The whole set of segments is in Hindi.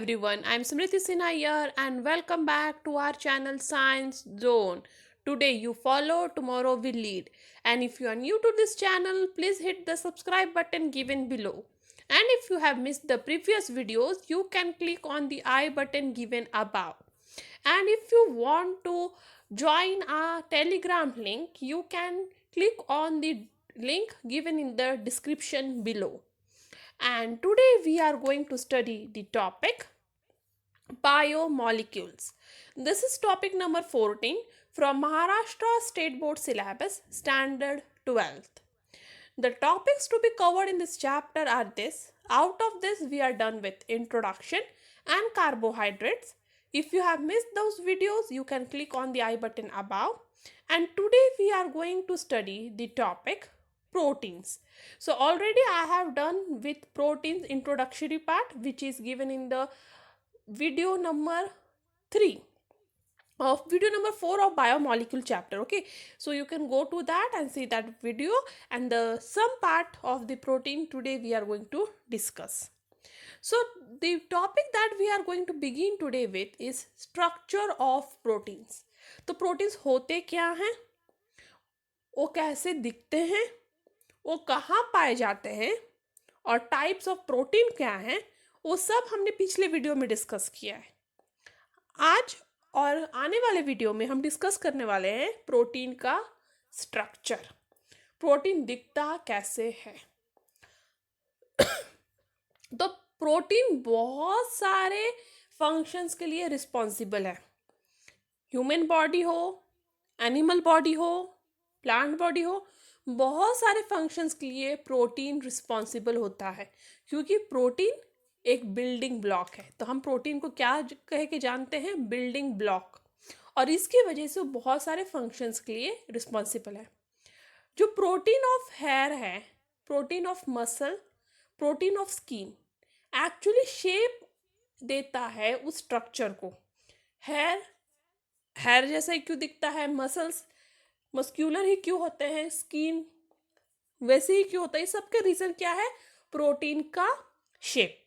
everyone, I'm Smriti Sinha here and welcome back to our channel Science Zone. Today you follow, tomorrow we lead. And if you are new to this channel, please hit the subscribe button given below. And if you have missed the previous videos, you can click on the I button given above. And if you want to join our Telegram link, you can click on the link given in the description below. And today we are going to study the topic biomolecules. This is topic number 14 from Maharashtra State Board Syllabus Standard 12th. The topics to be covered in this chapter are this. Out of this we are done with introduction and carbohydrates. If you have missed those videos, you can click on the I button above. And today we are going to study the topic proteins. So already I have done with proteins introductory part, which is given in the video number 3 of video number 4 of biomolecule chapter. Okay, so you can go to that and see that video, and the some part of the protein today we are going to discuss. So the topic that we are going to begin today with is structure of proteins. तो प्रोटीन्स होते क्या हैं, वो कैसे दिखते हैं, वो कहाँ पाए जाते हैं और टाइप्स ऑफ प्रोटीन क्या हैं, वो सब हमने पिछले वीडियो में डिस्कस किया है. आज और आने वाले वीडियो में हम डिस्कस करने वाले हैं प्रोटीन का स्ट्रक्चर. प्रोटीन दिखता कैसे है. तो प्रोटीन बहुत सारे फंक्शंस के लिए रिस्पॉन्सिबल है. ह्यूमन बॉडी हो, एनिमल बॉडी हो, प्लांट बॉडी हो, बहुत सारे फंक्शंस के लिए प्रोटीन रिस्पॉन्सिबल होता है, क्योंकि प्रोटीन एक बिल्डिंग ब्लॉक है. तो हम प्रोटीन को क्या कह के जानते हैं, बिल्डिंग ब्लॉक. और इसकी वजह से बहुत सारे फंक्शंस के लिए रिस्पॉन्सिबल है. जो प्रोटीन ऑफ हेयर है, protein of muscle, protein of skin actually shape देता है उस स्ट्रक्चर को. हेयर जैसा ही क्यों दिखता है, मसल्स मस्क्यूलर ही क्यों होते हैं, स्किन वैसे ही क्यों होता है, सबके रीज़न क्या है, प्रोटीन का शेप.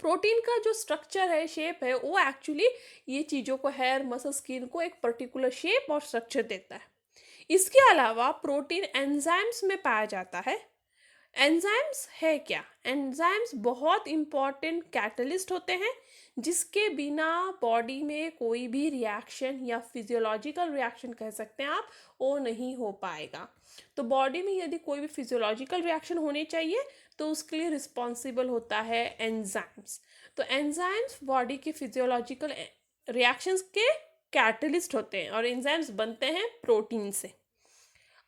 प्रोटीन का जो स्ट्रक्चर है, शेप है, वो एक्चुअली ये चीज़ों को, हेयर, मसल, स्किन को एक पर्टिकुलर शेप और स्ट्रक्चर देता है. इसके अलावा प्रोटीन एंजाइम्स में पाया जाता है. एंजाइम्स है क्या, एंजाइम्स बहुत इंपॉर्टेंट कैटलिस्ट होते हैं, जिसके बिना बॉडी में कोई भी रिएक्शन या फिजियोलॉजिकल रिएक्शन कह सकते हैं आप, वो नहीं हो पाएगा. तो बॉडी में यदि कोई भी फिजियोलॉजिकल रिएक्शन होने चाहिए तो उसके लिए रिस्पॉन्सिबल होता है एंजाइम्स. तो एंजाइम्स बॉडी के फिजियोलॉजिकल रिएक्शंस के कैटलिस्ट होते हैं और एंजाइम्स बनते हैं प्रोटीन से.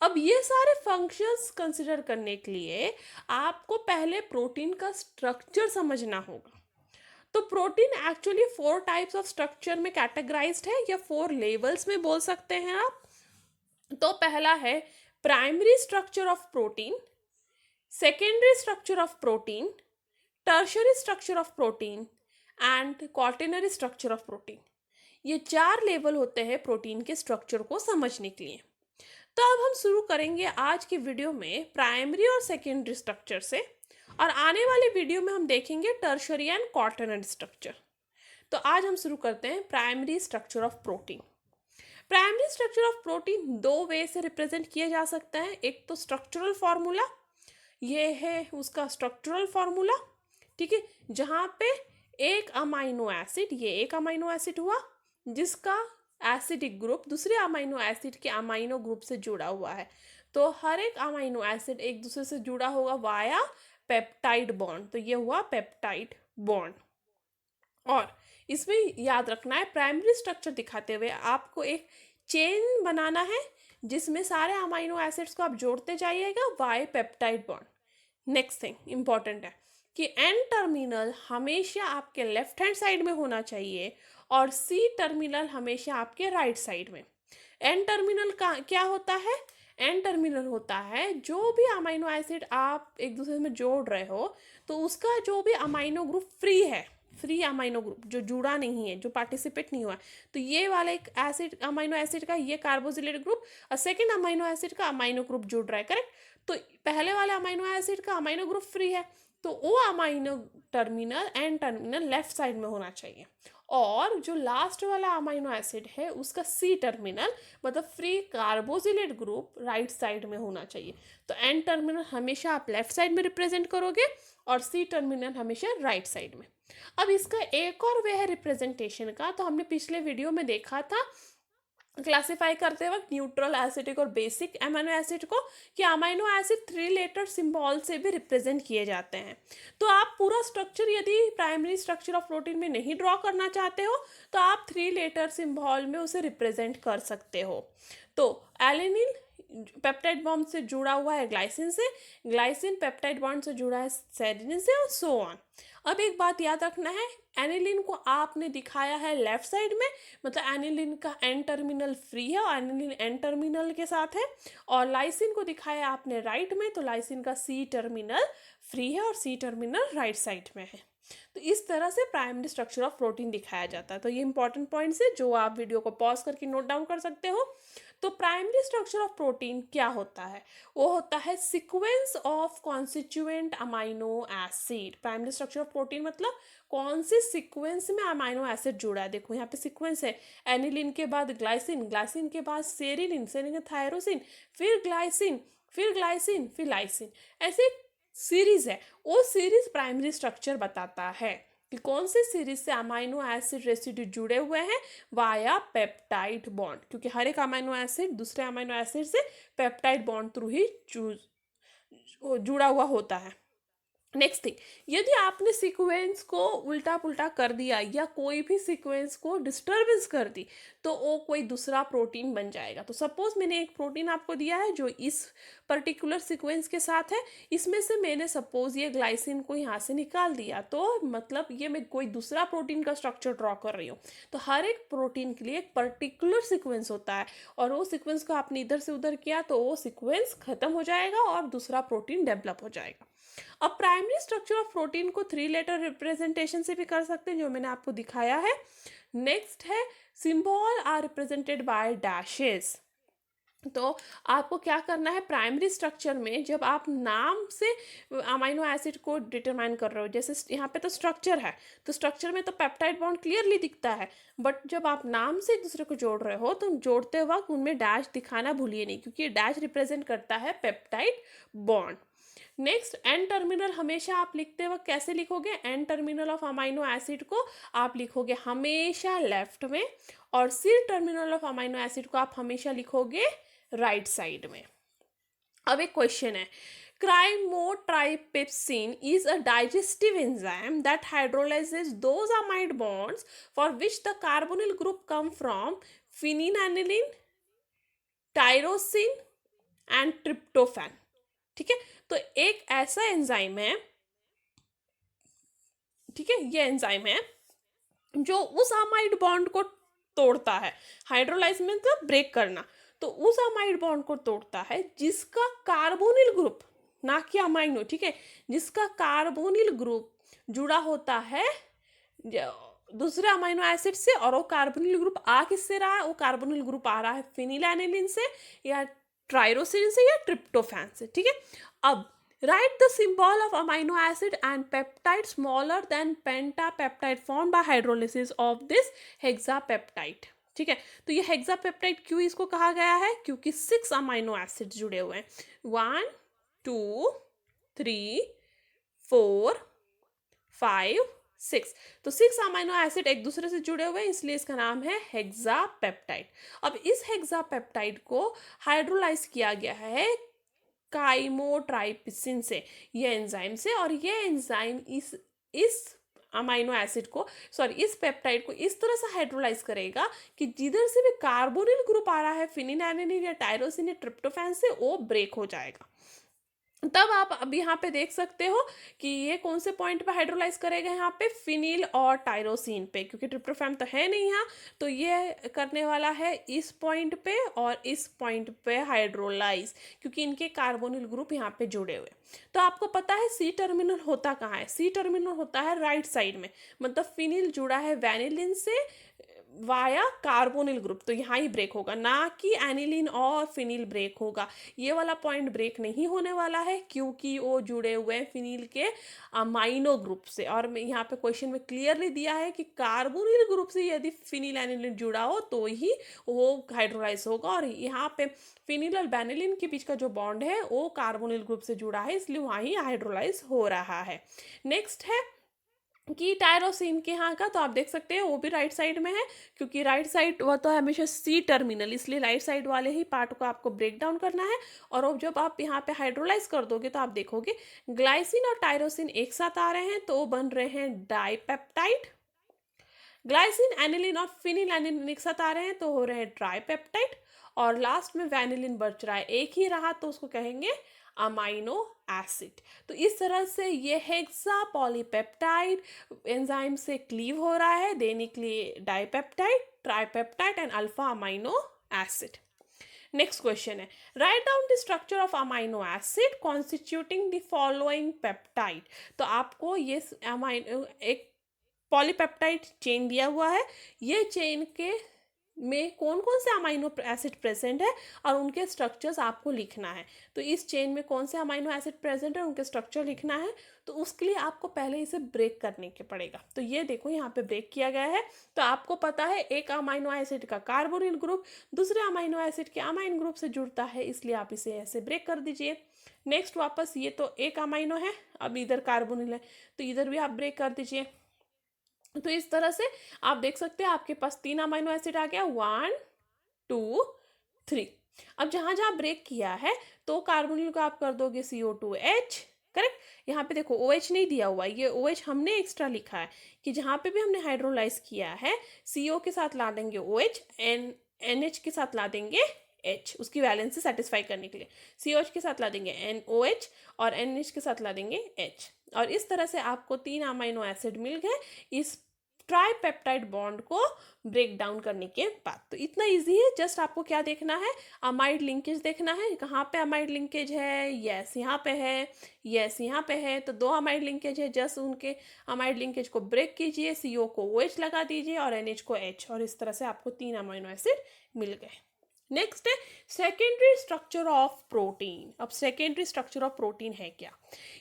अब ये सारे फंक्शंस कंसिडर करने के लिए आपको पहले प्रोटीन का स्ट्रक्चर समझना होगा. तो protein actually 4 types of structure में कैटेगराइज्ड है, या 4 लेवल्स में बोल सकते हैं आप. तो पहला है primary structure of protein, secondary structure of protein, tertiary structure of protein and quaternary structure of protein. ये 4 लेवल होते हैं प्रोटीन के स्ट्रक्चर को समझने के लिए. तो अब हम शुरू करेंगे आज की वीडियो में प्राइमरी और सेकेंडरी स्ट्रक्चर से, और आने वाले वीडियो में हम देखेंगे टर्शरी एंड क्वार्टेनरी स्ट्रक्चर. तो आज हम शुरू करते हैं primary structure of protein. Primary structure of protein 2 वे से रिप्रेजेंट किया जा सकता है. एक तो स्ट्रक्चरल फार्मूला, ये है उसका स्ट्रक्चरल फार्मूला, ठीक है, जहाँ पे एक अमाइनो एसिड, ये एक अमाइनो एसिड हुआ जिसका एसिडिक ग्रुप दूसरे अमाइनो एसिड के अमाइनो ग्रुप से जुड़ा हुआ है. तो हर एक अमाइनो एसिड एक दूसरे से जुड़ा होगा वाया पेप्टाइड बॉन्ड. तो ये हुआ पेप्टाइड बॉन्ड. और इसमें याद रखना है, प्राइमरी स्ट्रक्चर दिखाते हुए आपको एक चेन बनाना है जिसमें सारे अमाइनो एसिड्स को आप जोड़ते जाइएगा via peptide bond. Next thing important है कि एन टर्मिनल हमेशा आपके लेफ्ट हैंड साइड में होना चाहिए और सी टर्मिनल हमेशा आपके राइट साइड में. एन टर्मिनल का क्या होता है, एन टर्मिनल होता है जो भी अमाइनो एसिड आप एक दूसरे में जोड़ रहे हो, तो उसका जो भी अमाइनो ग्रुप फ्री है, फ्री अमाइनो ग्रुप जो जुड़ा नहीं है, जो पार्टिसिपेट नहीं हुआ है, तो ये वाला एक एसिड, अमाइनो एसिड का ये कार्बोक्सिलेट ग्रुप और सेकेंड अमाइनो एसिड का अमाइनो ग्रुप जुड़ रहा है, करेक्ट. तो पहले वाले अमाइनो एसिड का अमाइनो ग्रुप फ्री है, तो oh amino terminal N terminal left side में होना चाहिए, और जो लास्ट वाला अमाइनो एसिड है उसका सी टर्मिनल मतलब फ्री कार्बोजिलेट ग्रुप राइट साइड में होना चाहिए। तो एन टर्मिनल हमेशा आप लेफ्ट साइड में रिप्रेजेंट करोगे और सी टर्मिनल हमेशा राइट साइड में। अब इसका एक और वे है रिप्रेजेंटेशन का, तो हमने पिछले वीडियो में देखा था क्लासिफाई करते वक्त न्यूट्रल, एसिडिक और बेसिक अमीनो एसिड को, कि अमीनो एसिड 3 लेटर सिंबल से भी रिप्रेजेंट किए जाते हैं। तो आप पूरा स्ट्रक्चर यदि प्राइमरी स्ट्रक्चर ऑफ प्रोटीन में नहीं ड्रॉ करना चाहते हो तो आप 3 लेटर सिंबल में उसे रिप्रेजेंट कर सकते हो। तो एलेनिन पेप्टाइड बॉन्ड से जुड़ा हुआ है ग्लाइसिन से, ग्लाइसिन पेप्टाइड बॉन्ड से जुड़ा है सेरिन से, और सो ऑन। अब एक बात याद रखना है, एनिलिन को आपने दिखाया है लेफ्ट साइड में, मतलब एनिलिन का एन टर्मिनल फ्री है और एनिलिन एन टर्मिनल के साथ है, और लाइसिन को दिखाया आपने राइट में, तो लाइसिन का सी टर्मिनल फ्री है और सी टर्मिनल राइट साइड में है। तो इस तरह से प्राइमरी स्ट्रक्चर ऑफ प्रोटीन दिखाया जाता है। तो ये इंपॉर्टेंट पॉइंट्स है जो आप वीडियो को पॉज करके नोट डाउन कर सकते हो। तो प्राइमरी स्ट्रक्चर ऑफ प्रोटीन क्या होता है? वो होता है sequence of constituent amino acid. Primary structure of protein मतलब कौन सी सीक्वेंस में अमाइनो एसिड जुड़ा है। देखो यहाँ पे सीक्वेंस है, एनिलिन के बाद ग्लाइसिन, ग्लाइसिन के बाद सेरिलिन, सेरिलिन के थायरोसिन, फिर ग्लाइसिन, फिर ग्लाइसिन, फिर लाइसिन, ऐसे सीरीज है। वो सीरीज प्राइमरी स्ट्रक्चर बताता है कि कौन से सीरीज से अमाइनो एसिड रेसिड्यू जुड़े हुए हैं वाया पेप्टाइड बॉन्ड, क्योंकि हर एक अमाइनो एसिड दूसरे अमाइनो एसिड से पेप्टाइड बॉन्ड थ्रू ही जुड़ा हुआ होता है। नेक्स्ट थिंग, यदि आपने सीक्वेंस को उल्टा पुल्टा कर दिया या कोई भी सीक्वेंस को डिस्टर्बेंस कर दी तो वो कोई दूसरा प्रोटीन बन जाएगा। तो सपोज मैंने एक प्रोटीन आपको दिया है जो इस पर्टिकुलर सीक्वेंस के साथ है, इसमें से मैंने सपोज ये ग्लाइसिन को यहाँ से निकाल दिया, तो मतलब ये मैं कोई दूसरा प्रोटीन का स्ट्रक्चर ड्रॉ कर रही हूँ। तो हर एक प्रोटीन के लिए एक पर्टिकुलर सीक्वेंस होता है, और वो सीक्वेंस को आपने इधर से उधर किया तो वो सीक्वेंस खत्म हो जाएगा और दूसरा प्रोटीन डेवलप हो जाएगा। अब प्राइमरी स्ट्रक्चर ऑफ प्रोटीन को 3 लेटर रिप्रेजेंटेशन से भी कर सकते हैं, जो मैंने आपको दिखाया है। नेक्स्ट है symbol are represented by dashes. तो आपको क्या करना है, प्राइमरी स्ट्रक्चर में जब आप नाम से अमाइनो एसिड को डिटरमाइन कर रहे हो, जैसे यहाँ पे तो स्ट्रक्चर है, तो स्ट्रक्चर में तो पेप्टाइड बॉन्ड क्लियरली दिखता है, बट जब आप नाम से एक दूसरे को जोड़ रहे हो तो जोड़ते वक्त उनमें डैश दिखाना भूलिए नहीं, क्योंकि डैश रिप्रेजेंट करता है peptide bond. Next, N terminal हमेशा आप लिखते वक्त कैसे लिखोगे? N terminal of amino acid को आप लिखोगे हमेशा लेफ्ट में, और C terminal of amino acid को आप हमेशा लिखोगे राइट साइड में। अब एक क्वेश्चन है, Chymotrypsin is a digestive enzyme that hydrolyzes those amide bonds for which the carbonyl group come from phenylalanine, tyrosine and tryptophan। ठीक है, तो एक ऐसा एंजाइम है, ठीक है, ये एंजाइम है जो उस अमाइड बॉन्ड को तोड़ता है। हाइड्रोलाइज में मतलब ब्रेक करना, तो उस अमाइड बॉन्ड को तोड़ता है जिसका कार्बोनिल ग्रुप, ना कि अमाइनो, ठीक है, जिसका कार्बोनिल ग्रुप जुड़ा होता है दूसरे अमाइनो एसिड से, और वो कार्बोनिल ग्रुप आ किससे रहा है? वो कार्बोनिल ग्रुप आ रहा है फिनिलैनिलिन से या ट्राइरोसिन से या ट्रिप्टोफैन से। ठीक है, अब write the symbol of amino acid and peptide smaller than pentapeptide formed by hydrolysis of this hexapeptide। ठीक है, तो ये हेक्सापेप्टाइड क्यों इसको कहा गया है? क्योंकि 6 अमाइनो एसिड जुड़े हुए हैं, 1 2 3 4 5 6, तो 6 अमाइनो एसिड एक दूसरे से जुड़े हुए हैं, इसलिए इसका नाम है हेक्सापेप्टाइड। अब इस हेक्सापेप्टाइड को हाइड्रोलाइज किया गया है काइमोट्राइप्सिन से, ये एंजाइम से, और ये एंजाइम इस अमाइनो एसिड को, सॉरी इस पेप्टाइड को इस तरह से हाइड्रोलाइज करेगा कि जिधर से भी कार्बोनिल ग्रुप आ रहा है फिनिलैनिन या टायरोसिन या ट्रिप्टोफैन से, वो ब्रेक हो जाएगा। तब आप अब यहाँ पे देख सकते हो कि ये कौन से पॉइंट पे हाइड्रोलाइज करेगा, यहाँ पे फिनिल और टायरोसिन पे, क्योंकि ट्रिप्टोफैन तो है नहीं यहाँ, तो ये करने वाला है इस पॉइंट पे और इस पॉइंट पे हाइड्रोलाइज, क्योंकि इनके कार्बोनिल ग्रुप यहाँ पे जुड़े हुए। तो आपको पता है सी टर्मिनल होता कहाँ है? सी टर्मिनल होता है राइट साइड में, मतलब फिनिल जुड़ा है वैनिलिन से वाया कार्बोनिल ग्रुप, तो यहाँ ही ब्रेक होगा, ना कि एनिलीन और फिनिल ब्रेक होगा। ये वाला पॉइंट ब्रेक नहीं होने वाला है क्योंकि वो जुड़े हुए हैं फिनिल के अमाइनो ग्रुप से। और मैं यहाँ पे क्वेश्चन में क्लियरली दिया है कि कार्बोनिल ग्रुप से यदि फिनिल एनिलीन जुड़ा हो तो ही वो हाइड्रोलाइज होगा, और यहाँ पे फिनिल और बेनिलीन के बीच का जो बॉन्ड है वो कार्बोनिल ग्रुप से जुड़ा है, इसलिए वहाँ ही हाइड्रोलाइज हो रहा है। नेक्स्ट है कि टायरोसिन के यहाँ का, तो आप देख सकते हैं वो भी राइट साइड में है, क्योंकि राइट साइड वह तो हमेशा सी टर्मिनल, इसलिए राइट साइड वाले ही पार्ट को आपको ब्रेक डाउन करना है। और अब जब आप यहाँ पे हाइड्रोलाइज कर दोगे तो आप देखोगे ग्लाइसिन और टायरोसिन एक साथ आ रहे हैं तो बन रहे हैं डाइपेप्टाइड। ग्लाइसिन एनिलीन और फिनिल एनिलीन एक साथ आ रहे हैं तो हो रहे हैं ट्राइपेप्टाइड। और लास्ट में वैनिलीन बच रहा है, एक ही रहा तो उसको कहेंगे अमाइनो एसिड। तो इस तरह से ये हेक्सा पॉलीपेप्टाइड एंजाइम से क्लीव हो रहा है देने के लिए dipeptide, tripeptide and alpha amino acid. Next question है, write down the structure of amino acid constituting the following peptide. तो आपको ये एक पॉलीपेप्टाइड चेन दिया हुआ है, ये चेन के में कौन कौन से अमाइनो एसिड प्रेजेंट है और उनके स्ट्रक्चर्स आपको लिखना है। तो इस चेन में कौन से अमाइनो एसिड प्रेजेंट है, उनके स्ट्रक्चर लिखना है, तो उसके लिए आपको पहले इसे ब्रेक करने के पड़ेगा। तो ये देखो यहाँ पे ब्रेक किया गया है, तो आपको पता है एक अमाइनो एसिड का कार्बोनिल ग्रुप दूसरे अमाइनो एसिड के अमाइन ग्रुप से जुड़ता है, इसलिए आप इसे ऐसे ब्रेक कर दीजिए। नेक्स्ट वापस, ये तो एक अमाइनो है, अब इधर कार्बोनिल है तो इधर भी आप ब्रेक कर दीजिए। तो इस तरह से आप देख सकते हैं आपके पास 3 अमाइनो एसिड आ गया, 1 2 3। अब जहां जहां ब्रेक किया है तो कार्बोनिल को आप कर दोगे CO2H, करेक्ट। यहाँ पे देखो OH नहीं दिया हुआ, ये OH हमने एक्स्ट्रा लिखा है कि जहाँ पे भी हमने हाइड्रोलाइज किया है CO के साथ ला देंगे OH, NH के साथ ला देंगे H, उसकी वैलेंसी सेटिस्फाई करने के लिए COH के साथ ला देंगे NOH और NH के साथ ला देंगे H। और इस तरह से आपको 3 अमाइनो एसिड मिल गए इस ट्राइपेप्टाइड बॉन्ड को ब्रेक डाउन करने के बाद। तो इतना इजी है, जस्ट आपको क्या देखना है, अमाइड लिंकेज देखना है। कहाँ पे अमाइड लिंकेज है, यस यहाँ पे है, यस यहाँ पे है, तो 2 अमाइड लिंकेज है, जस्ट उनके अमाइड लिंकेज को ब्रेक कीजिए, CO को OH लगा दीजिए और NH को H, और इस तरह से आपको 3 अमाइनो एसिड मिल गए। नेक्स्ट है सेकेंडरी स्ट्रक्चर ऑफ प्रोटीन। अब सेकेंडरी स्ट्रक्चर ऑफ प्रोटीन है क्या,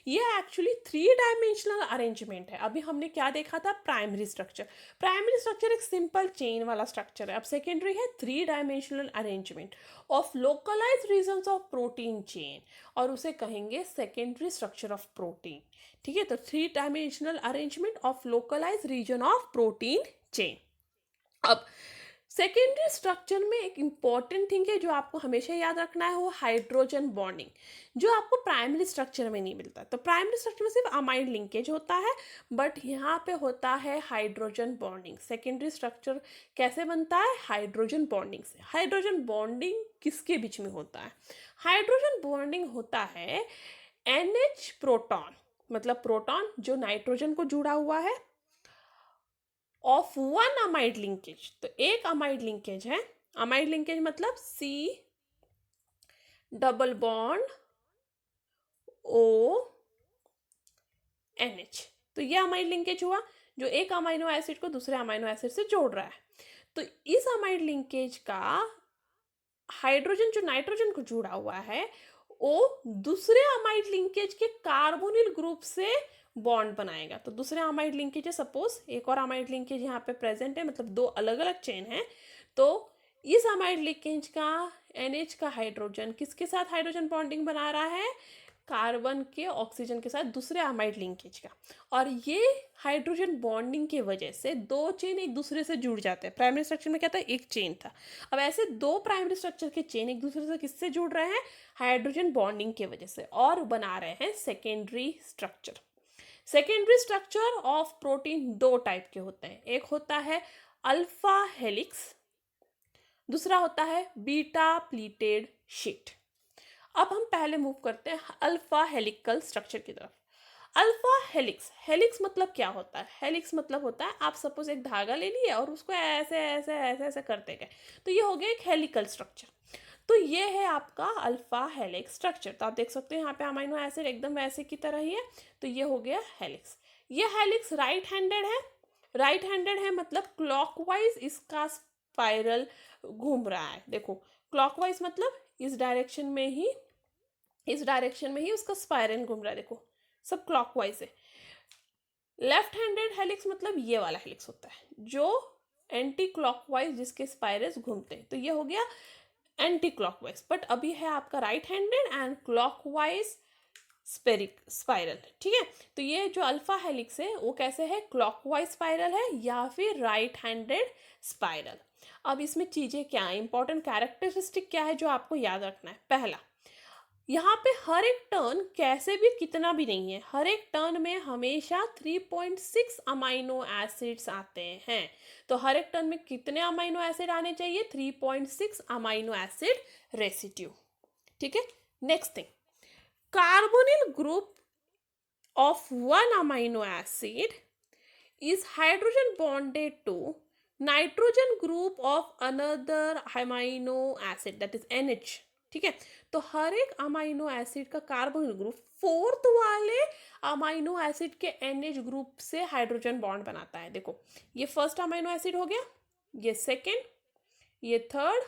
ये एक्चुअली 3 डायमेंशनल अरेंजमेंट है। अभी हमने क्या देखा था, प्राइमरी स्ट्रक्चर। प्राइमरी स्ट्रक्चर एक सिंपल चेन वाला स्ट्रक्चर है, अब सेकेंडरी है 3 dimensional arrangement of localized regions of protein chain, और उसे कहेंगे सेकेंडरी स्ट्रक्चर ऑफ प्रोटीन। ठीक है, तो 3 dimensional arrangement of localized region of protein chain. अब सेकेंडरी स्ट्रक्चर में एक इंपॉर्टेंट थिंग है जो आपको हमेशा याद रखना है, वो हाइड्रोजन बॉन्डिंग, जो आपको प्राइमरी स्ट्रक्चर में नहीं मिलता। तो प्राइमरी स्ट्रक्चर में सिर्फ अमाइड लिंकेज होता है, बट यहाँ पे होता है हाइड्रोजन बॉन्डिंग। सेकेंडरी स्ट्रक्चर कैसे बनता है, हाइड्रोजन बॉन्डिंग से। हाइड्रोजन बॉन्डिंग किसके बीच में होता है, हाइड्रोजन बॉन्डिंग होता है NH प्रोटॉन, मतलब प्रोटॉन जो नाइट्रोजन को जुड़ा हुआ है, ऑफ 1 अमाइड लिंकेज। तो एक अमाइड लिंकेज है, अमाइड लिंकेज मतलब C डबल बॉन्ड ONH, तो ये अमाइड लिंकेज हुआ जो एक अमाइनो एसिड को दूसरे अमाइनो एसिड से जोड़ रहा है। तो इस अमाइड लिंकेज का हाइड्रोजन जो नाइट्रोजन को जुड़ा हुआ है वो दूसरे अमाइड लिंकेज के कार्बोनिल ग्रुप से बॉन्ड बनाएगा। तो दूसरे अमाइड लिंकेज है, सपोज एक और अमाइड लिंकेज यहाँ पे प्रेजेंट है, मतलब 2 अलग अलग चेन है, तो इस अमाइड लिंकेज का NH का हाइड्रोजन किसके साथ हाइड्रोजन बॉन्डिंग बना रहा है, कार्बन के ऑक्सीजन के साथ दूसरे अमाइड लिंकेज का, और ये हाइड्रोजन बॉन्डिंग की वजह से 2 चेन एक दूसरे से जुड़ जाते हैं। प्राइमरी स्ट्रक्चर में क्या था, एक चेन था, अब ऐसे 2 प्राइमरी स्ट्रक्चर के चेन एक दूसरे से किससे जुड़ रहे हैं, हाइड्रोजन बॉन्डिंग की वजह से, और बना रहे हैं secondary structure. Secondary structure of protein 2 type के होते हैं, एक होता है अल्फा हेलिक्स, दूसरा होता है बीटा प्लीटेड शीट। अब हम पहले मूव करते हैं अल्फा हेलिकल स्ट्रक्चर की तरफ। अल्फा हेलिक्स, हेलिक्स मतलब क्या होता है, हेलिक्स मतलब होता है आप सपोज एक धागा ले लिए और उसको ऐसे ऐसे ऐसे ऐसे करते गए, तो ये हो गया एक हेलिकल स्ट्रक्चर। तो ये है आपका अल्फा हेलिक्स स्ट्रक्चर। तो आप देख सकते हैं यहाँ पे अमाइनो एसिड एकदम वैसे की तरह ही है, तो ये हो गया हेलिक्स। ये हेलिक्स राइट हैंडेड है, राइट हैंडेड है मतलब क्लॉकवाइज इसका स्पाइरल घूम रहा है। देखो क्लॉकवाइज मतलब इस डायरेक्शन में ही उसका स्पाइरल घूम रहा है। देखो सब क्लॉकवाइज है। लेफ्ट हैंडेड हेलिक्स मतलब ये वाला हेलिक्स होता है जो एंटी क्लॉकवाइज जिसके स्पाइरल्स घूमते हैं, तो ये हो गया एंटी क्लॉकवाइज। बट अभी है आपका right handed and clockwise spiral, ठीक है। तो ये जो अल्फा हेलिक्स है वो कैसे है, क्लॉकवाइज स्पाइरल है या फिर राइट हैंडेड स्पाइरल। अब इसमें चीजें क्या है, इंपॉर्टेंट कैरेक्टरिस्टिक क्या है जो आपको याद रखना है। पहला, यहाँ पे हर एक टर्न कैसे भी कितना भी नहीं है, हर एक टर्न में हमेशा 3.6 अमाइनो एसिड्स आते हैं। तो हर एक टर्न में कितने अमाइनो एसिड आने चाहिए, 3.6 अमाइनो एसिड रेसिड्यू, ठीक है। Next thing, carbonyl group of one amino acid is hydrogen bonded to nitrogen group of another amino acid that is NH, ठीक है। तो हर एक अमाइनो एसिड का कार्बोनिल ग्रुप फोर्थ वाले अमाइनो एसिड के NH ग्रुप से हाइड्रोजन बॉन्ड बनाता है। देखो ये फर्स्ट अमाइनो एसिड हो गया, ये सेकेंड, ये थर्ड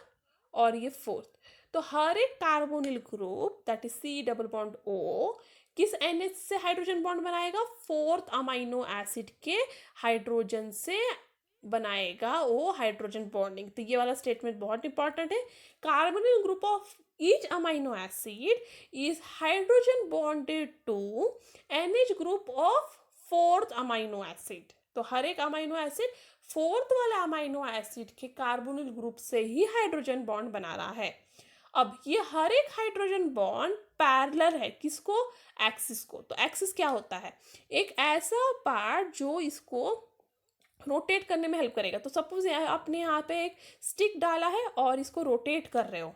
और ये फोर्थ। तो हर एक carbonyl group that is C double bond O किस NH से हाइड्रोजन बॉन्ड बनाएगा, फोर्थ अमाइनो एसिड के हाइड्रोजन से बनाएगा वो हाइड्रोजन बॉन्डिंग। तो ये वाला स्टेटमेंट बहुत इंपॉर्टेंट है। Carbonyl group of each amino acid is hydrogen bonded to NH group of fourth amino acid. तो हर एक अमाइनो एसिड फोर्थ वाला अमाइनो एसिड के कार्बोनिल ग्रुप से ही हाइड्रोजन बॉन्ड बना रहा है। अब ये हर एक हाइड्रोजन बॉन्ड पैरेलल है किसको, एक्सिस को। तो एक्सिस क्या होता है, एक ऐसा पार्ट जो इसको रोटेट करने में हेल्प करेगा। तो सपोज आपने यहाँ पे एक स्टिक डाला है और इसको रोटेट कर रहे हो,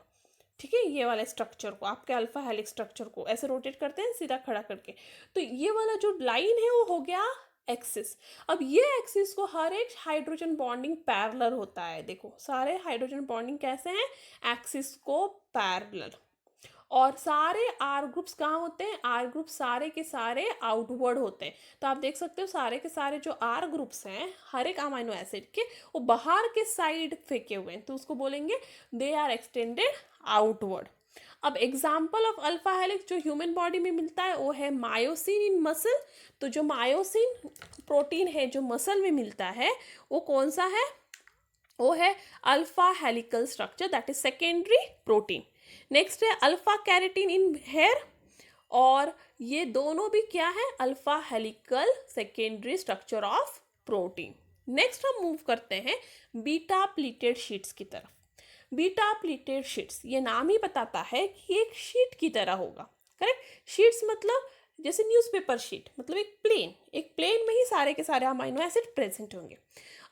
ठीक है। ये वाले स्ट्रक्चर को, आपके अल्फा हेलिक्स स्ट्रक्चर को ऐसे रोटेट करते हैं सीधा खड़ा करके। तो ये वाला जो लाइन है वो हो गया एक्सिस। अब ये एक्सिस को हर एक हाइड्रोजन बॉन्डिंग पैरेलल होता है। देखो सारे हाइड्रोजन बॉन्डिंग कैसे हैं, एक्सिस को पैरेलल। और सारे आर ग्रुप्स कहाँ होते हैं, आर ग्रुप सारे के सारे आउटवर्ड होते हैं। तो आप देख सकते हो सारे के सारे जो आर ग्रुप्स हैं हर एक अमाइनो एसिड के, वो बाहर के साइड फेंके हुए हैं, तो उसको बोलेंगे दे आर एक्सटेंडेड आउटवर्ड। अब एग्जाम्पल ऑफ अल्फा हेलिक्स जो ह्यूमन बॉडी में मिलता है वो है मायोसिन इन मसल। तो जो मायोसिन प्रोटीन है जो मसल में मिलता है वो कौन सा है, वो है alpha helical structure that is secondary protein. Next है अल्फा कैरेटिन इन हेयर, और ये दोनों भी क्या है, alpha helical secondary structure of protein. Next हम मूव करते हैं बीटा प्लीटेड शीट्स की तरफ। बीटा प्लीटेड शीट्स, ये नाम ही बताता है कि एक शीट की तरह होगा, करेक्ट। शीट्स मतलब जैसे न्यूज़पेपर शीट, मतलब एक प्लेन में ही सारे के सारे अमाइनो एसिड प्रेजेंट होंगे।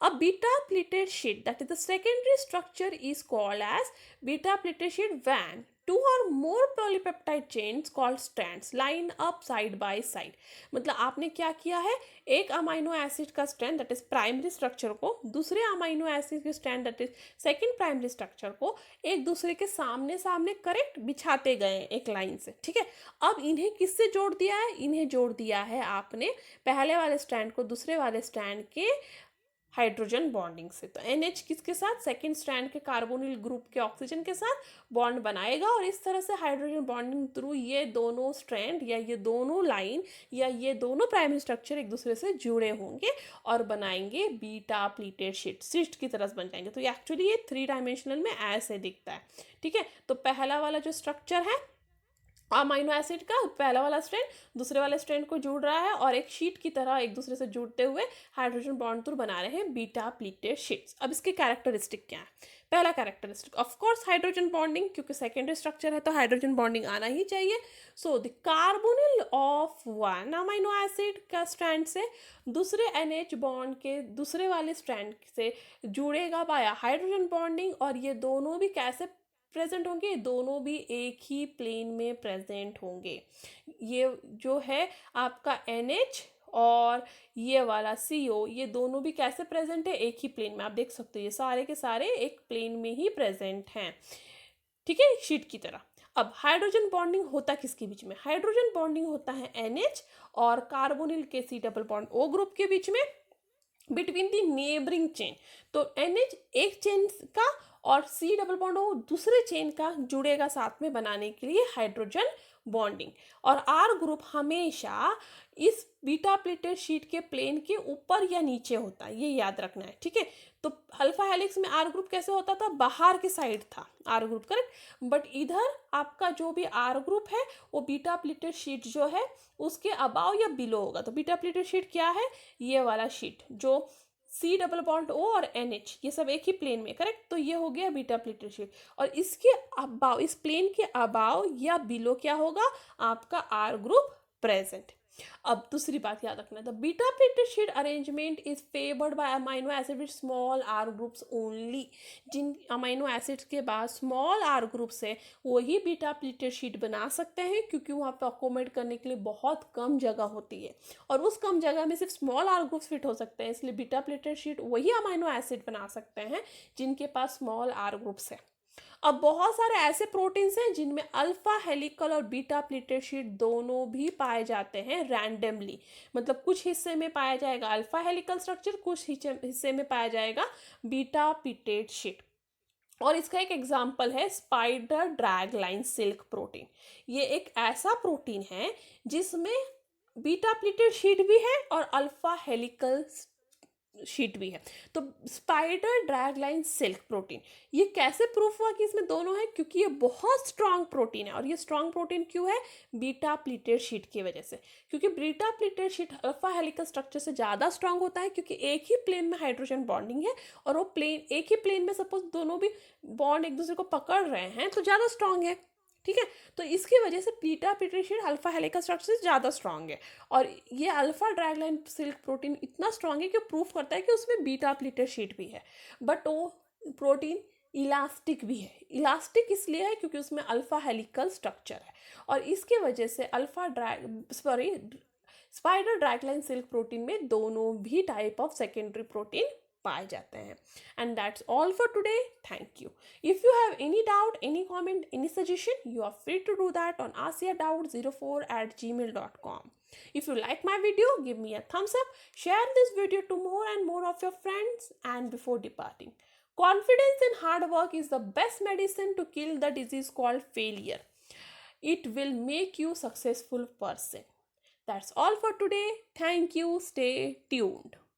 A beta pleated sheet, that is the secondary structure, is called as beta pleated sheet when two or more polypeptide chains called strands line up side by side। मतलब आपने क्या किया है, एक अमाइनो एसिड का strand that is primary structure को दूसरे अमाइनो एसिड के strand that is second primary structure को एक दूसरे के सामने सामने करेक्ट बिछाते गए एक लाइन से, ठीक है। अब इन्हें किससे जोड़ दिया है, इन्हें जोड़ दिया है आपने पहले वाले स्ट्रैंड को दूसरे वाले स्ट्रैंड के हाइड्रोजन बॉन्डिंग से। तो NH किसके साथ, सेकेंड स्ट्रैंड के कार्बोनिल ग्रुप के ऑक्सीजन के साथ बॉन्ड बनाएगा, और इस तरह से हाइड्रोजन बॉन्डिंग थ्रू ये दोनों स्ट्रैंड या ये दोनों लाइन या ये दोनों प्राइमरी स्ट्रक्चर एक दूसरे से जुड़े होंगे और बनाएंगे बीटा प्लीटेड शीट की तरह बन जाएंगे। तो एक्चुअली ये 3 डायमेंशनल में ऐसे दिखता है, ठीक है। तो पहला वाला जो स्ट्रक्चर है अमाइनो एसिड का, पहला वाला स्ट्रैंड दूसरे वाले स्ट्रैंड को जुड़ रहा है और एक शीट की तरह एक दूसरे से जुड़ते हुए हाइड्रोजन बॉन्ड थ्रू बना रहे हैं बीटा प्लीटेड शीट्स। अब इसके कैरेक्टरिस्टिक क्या है, पहला characteristic of course hydrogen bonding, क्योंकि सेकेंडरी स्ट्रक्चर है तो हाइड्रोजन बॉन्डिंग आना ही चाहिए। So the carbonyl of one amino acid का स्ट्रैंड से दूसरे NH बॉन्ड के दूसरे वाले स्ट्रैंड से जुड़ेगा बाया हाइड्रोजन बॉन्डिंग, और ये दोनों भी कैसे प्रेजेंट होंगे, दोनों भी एक ही प्लेन में प्रेजेंट होंगे। ये जो है आपका NH और ये वाला CO, ये दोनों भी कैसे प्रेजेंट है, एक ही प्लेन में। आप देख सकते हो ये सारे के सारे एक प्लेन में ही प्रेजेंट हैं, ठीक है, एक शीट की तरह। अब हाइड्रोजन बॉन्डिंग होता किसके बीच में, हाइड्रोजन बॉन्डिंग होता है NH और कार्बोनिल के C double bond O group के बीच में। Between the neighbouring chain. तो NH एक चेन का और C डबल बॉन्ड O दूसरे चेन का जुड़ेगा साथ में बनाने के लिए हाइड्रोजन बॉन्डिंग। और R ग्रुप हमेशा इस बीटा प्लेटेड शीट के प्लेन के ऊपर या नीचे होता है, ये याद रखना है, ठीक है। तो अल्फा हेलिक्स में R ग्रुप कैसे होता था, बाहर के साइड था R ग्रुप, करेक्ट। बट इधर आपका जो भी R ग्रुप है वो बीटा प्लेटेड शीट जो है उसके अबाव या बिलो होगा। तो बीटा प्लेटेड शीट क्या है, ये वाला शीट जो C डबल बॉन्ड O और NH ये सब एक ही प्लेन में, करेक्ट। तो ये हो गया बीटा प्लेटेड शीट। और इसके अबाव, इस प्लेन के अबाव या बिलो क्या होगा, आपका R ग्रुप प्रेजेंट। अब दूसरी बात याद रखना, the beta pleated sheet arrangement is favoured by amino acid with small R groups only. जिन अमाइनो एसिड्स के बाद स्मॉल आर ग्रुप्स है वही बीटा प्लेटेड शीट बना सकते हैं, क्योंकि वहाँ पे अकोमोडेट करने के लिए बहुत कम जगह होती है और उस कम जगह में सिर्फ स्मॉल आर ग्रुप्स फिट हो सकते हैं। इसलिए बीटा प्लेटेड शीट वही अमाइनो एसिड बना सकते हैं जिनके पास स्मॉल आर ग्रुप्स है। अब बहुत सारे ऐसे प्रोटीन्स हैं जिनमें अल्फा हेलिकल और बीटा प्लेटेड शीट दोनों भी पाए जाते हैं रैंडमली। मतलब कुछ हिस्से में पाया जाएगा अल्फा हेलिकल स्ट्रक्चर, कुछ हिस्से में पाया जाएगा बीटा प्लेटेड शीट। और इसका एक एग्जाम्पल है spider drag line silk protein. ये एक ऐसा प्रोटीन है जिसमें बीटा प्लेटेड शीट भी है और अल्फा हेलिकल शीट भी है। तो spider drag line silk protein, ये कैसे प्रूफ हुआ कि इसमें दोनों है, क्योंकि ये बहुत स्ट्रांग प्रोटीन है। और ये स्ट्रांग प्रोटीन क्यों है, बीटा प्लेटेड शीट की वजह से। क्योंकि beta pleated sheet alpha helical structure से ज़्यादा स्ट्रांग होता है, क्योंकि एक ही प्लेन में हाइड्रोजन बॉन्डिंग है और वो प्लेन एक ही प्लेन में सपोज दोनों भी बॉन्ड एक दूसरे को पकड़ रहे हैं तो ज़्यादा स्ट्रांग है, ठीक है। तो इसकी वजह से beta pleated sheet alpha helical structure से ज़्यादा स्ट्रांग है। और ये अल्फा ड्रैगलाइन सिल्क प्रोटीन इतना स्ट्रांग है कि प्रूफ करता है कि उसमें बीटा प्लेटेड शीट भी है। बट वो प्रोटीन इलास्टिक भी है। इलास्टिक इसलिए है क्योंकि उसमें अल्फा हेलिकल स्ट्रक्चर है और इसके वजह से स्पाइडर ड्रैगलाइन सिल्क प्रोटीन में दोनों भी टाइप ऑफ सेकेंडरी प्रोटीन पाए जाते हैं। And that's all for today. Thank you. If you have any doubt, any comment, any suggestion, you are free to do that on askyourdoubt04@gmail.com. If you like my video, give me a thumbs up, share this video to more and more of your friends, and before departing, confidence in hard work is the best medicine to kill the disease called failure. It will make you successful person. That's all for today. Thank you. Stay tuned.